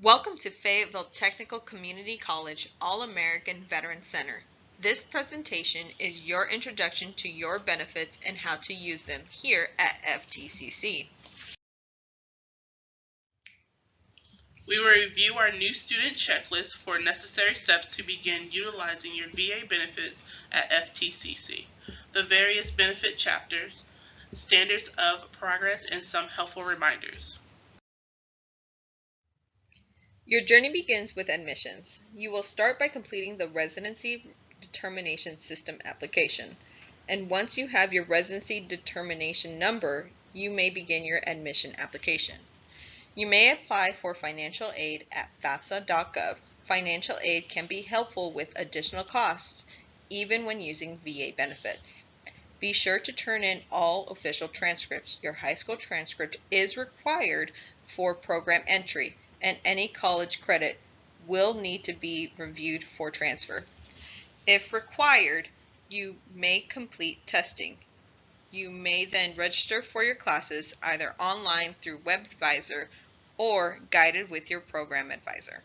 Welcome to Fayetteville Technical Community College All-American Veteran Center. This presentation is your introduction to your benefits and how to use them here at FTCC. We will review our new student checklist for necessary steps to begin utilizing your VA benefits at FTCC, the various benefit chapters, standards of progress, and some helpful reminders. Your journey begins with admissions. You will start by completing the Residency Determination System application. And once you have your Residency Determination number, you may begin your admission application. You may apply for financial aid at FAFSA.gov. Financial aid can be helpful with additional costs, even when using VA benefits. Be sure to turn in all official transcripts. Your high school transcript is required for program entry, and any college credit will need to be reviewed for transfer. If required, you may complete testing. You may then register for your classes either online through WebAdvisor or guided with your program advisor.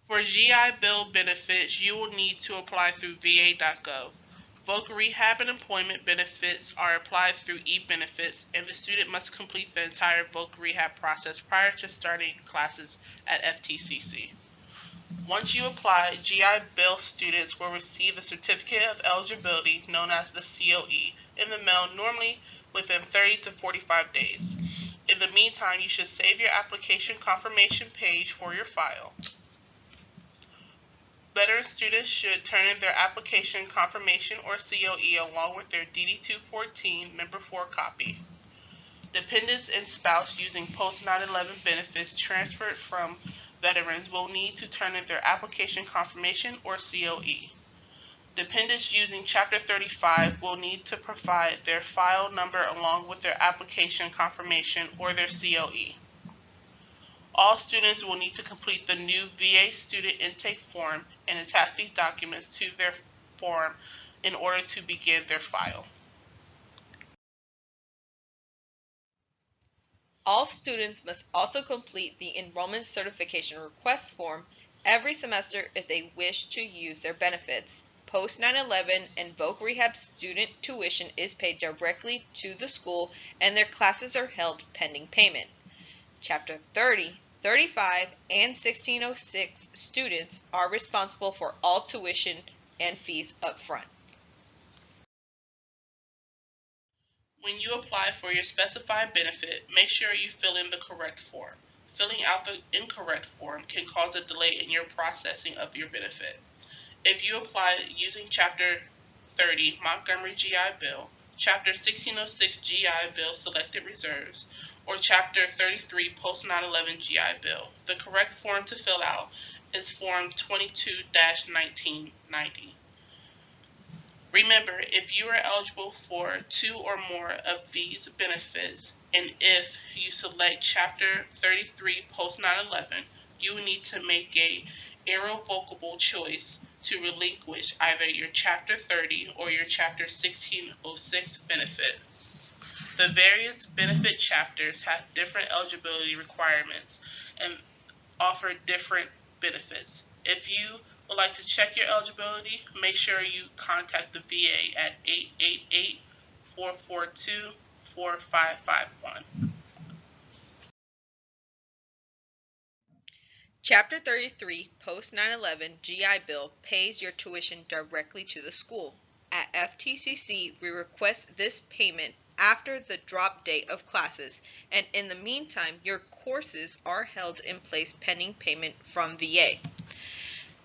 For GI Bill benefits, you will need to apply through VA.gov. Voc Rehab and Employment benefits are applied through eBenefits, and the student must complete the entire Voc Rehab process prior to starting classes at FTCC. Once you apply, GI Bill students will receive a certificate of eligibility known as the COE in the mail, normally within 30 to 45 days. In the meantime, you should save your application confirmation page for your file. Veteran students should turn in their application confirmation or COE along with their DD-214 Member 4 copy. Dependents and spouse using post-9/11 benefits transferred from veterans will need to turn in their application confirmation or COE. Dependents using Chapter 35 will need to provide their file number along with their application confirmation or their COE. All students will need to complete the new VA student intake form and attach these documents to their form in order to begin their file. All students must also complete the Enrollment Certification Request form every semester if they wish to use their benefits. Post 9/11 and Voc Rehab student tuition is paid directly to the school and their classes are held pending payment. Chapter 30, 35, and 1606 students are responsible for all tuition and fees up front. When you apply for your specified benefit, make sure you fill in the correct form. Filling out the incorrect form can cause a delay in your processing of your benefit. If you apply using Chapter 30 Montgomery GI Bill, Chapter 1606 GI Bill Selected Reserves, or Chapter 33 Post 9/11 GI Bill, the correct form to fill out is Form 22-1990. Remember, if you are eligible for 2 or more of these benefits, and if you select Chapter 33 Post 9/11, you will need to make a irrevocable choice to relinquish either your Chapter 30 or your Chapter 1606 benefit. The various benefit chapters have different eligibility requirements and offer different benefits. If you would like to check your eligibility, make sure you contact the VA at 888-442-4551. Chapter 33 Post 9/11 GI Bill pays your tuition directly to the school. At FTCC, we request this payment after the drop date of classes, and in the meantime, your courses are held in place pending payment from VA.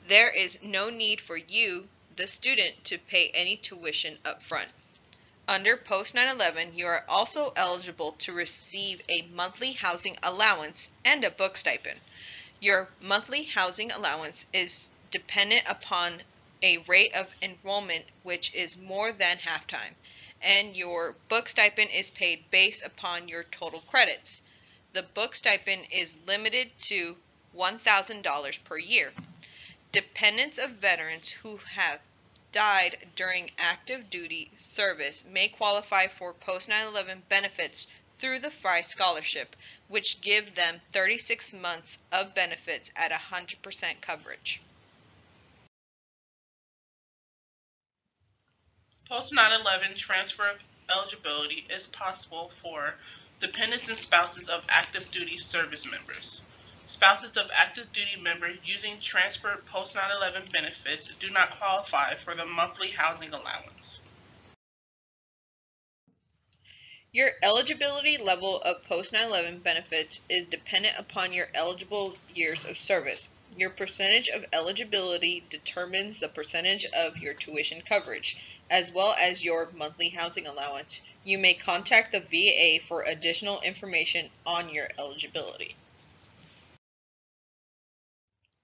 There is no need for you, the student, to pay any tuition up front. Under Post 9/11, you are also eligible to receive a monthly housing allowance and a book stipend. Your monthly housing allowance is dependent upon a rate of enrollment which is more than half-time, and your book stipend is paid based upon your total credits. The book stipend is limited to $1,000 per year. Dependents of veterans who have died during active duty service may qualify for post 9/11 benefits through the Fry Scholarship, which give them 36 months of benefits at 100% coverage. Post 9/11 transfer eligibility is possible for dependents and spouses of active duty service members. Spouses of active duty members using transferred post 9/11 benefits do not qualify for the monthly housing allowance. Your eligibility level of post 9/11 benefits is dependent upon your eligible years of service. Your percentage of eligibility determines the percentage of your tuition coverage, as well as your monthly housing allowance. You may contact the VA for additional information on your eligibility.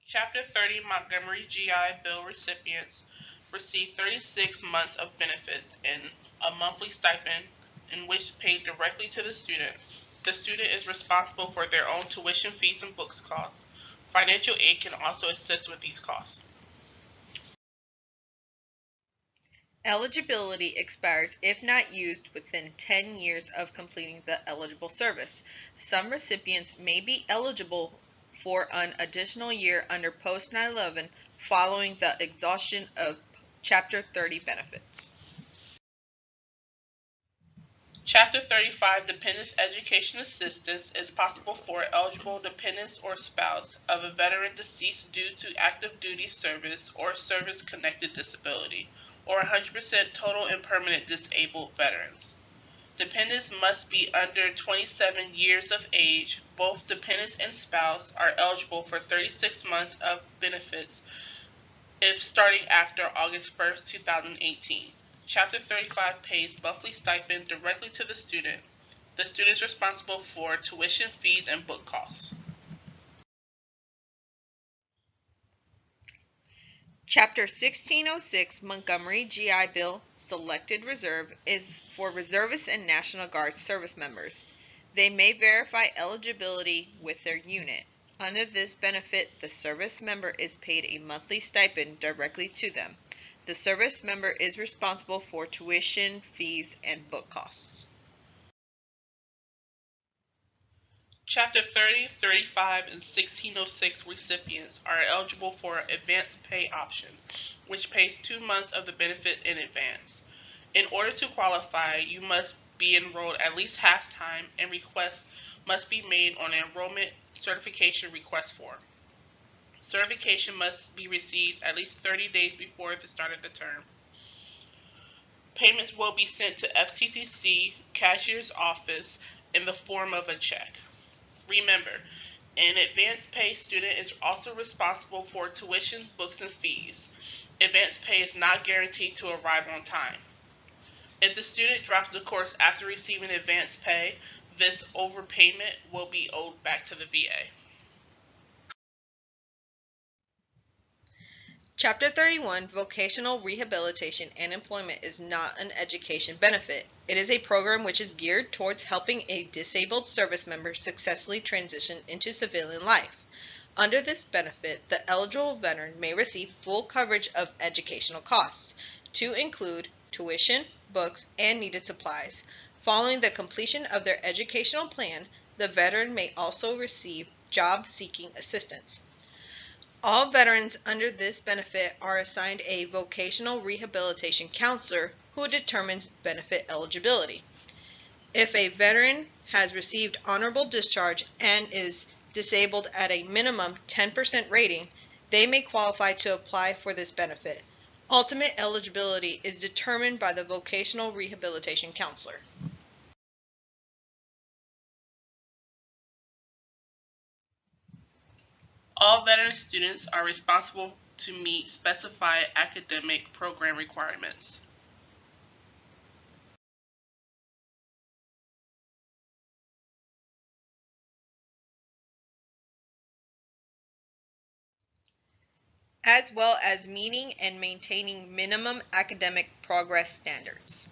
Chapter 30 Montgomery GI Bill recipients receive 36 months of benefits and a monthly stipend in which paid directly to the student. The student is responsible for their own tuition fees and books costs. Financial aid can also assist with these costs. Eligibility expires if not used within 10 years of completing the eligible service. Some recipients may be eligible for an additional year under post 9/11 following the exhaustion of Chapter 30 benefits. Chapter 35 Dependents Education Assistance is possible for eligible dependents or spouse of a veteran deceased due to active duty service or service-connected disability, or 100% total and permanent disabled veterans. Dependents must be under 27 years of age. Both dependents and spouse are eligible for 36 months of benefits if starting after August 1st, 2018. Chapter 35 pays monthly stipend directly to the student. The student is responsible for tuition fees and book costs. Chapter 1606 Montgomery GI Bill Selected Reserve is for reservists and National Guard service members. They may verify eligibility with their unit. Under this benefit, the service member is paid a monthly stipend directly to them. The service member is responsible for tuition, fees, and book costs. Chapter 30, 35, and 1606 recipients are eligible for advance pay option, which pays 2 months of the benefit in advance. In order to qualify, you must be enrolled at least half-time, and requests must be made on an enrollment certification request form. Certification must be received at least 30 days before the start of the term. Payments will be sent to FTCC Cashier's Office in the form of a check. Remember, an advance pay student is also responsible for tuition, books, and fees. Advance pay is not guaranteed to arrive on time. If the student drops the course after receiving advance pay, this overpayment will be owed back to the VA. Chapter 31 Vocational Rehabilitation and Employment is not an education benefit. It is a program which is geared towards helping a disabled service member successfully transition into civilian life. Under this benefit, the eligible veteran may receive full coverage of educational costs, to include tuition, books, and needed supplies. Following the completion of their educational plan, the veteran may also receive job-seeking assistance. All veterans under this benefit are assigned a vocational rehabilitation counselor who determines benefit eligibility. If a veteran has received honorable discharge and is disabled at a minimum 10% rating, they may qualify to apply for this benefit. Ultimate eligibility is determined by the vocational rehabilitation counselor. All veteran students are responsible to meet specified academic program requirements. As well as meeting and maintaining minimum academic progress standards.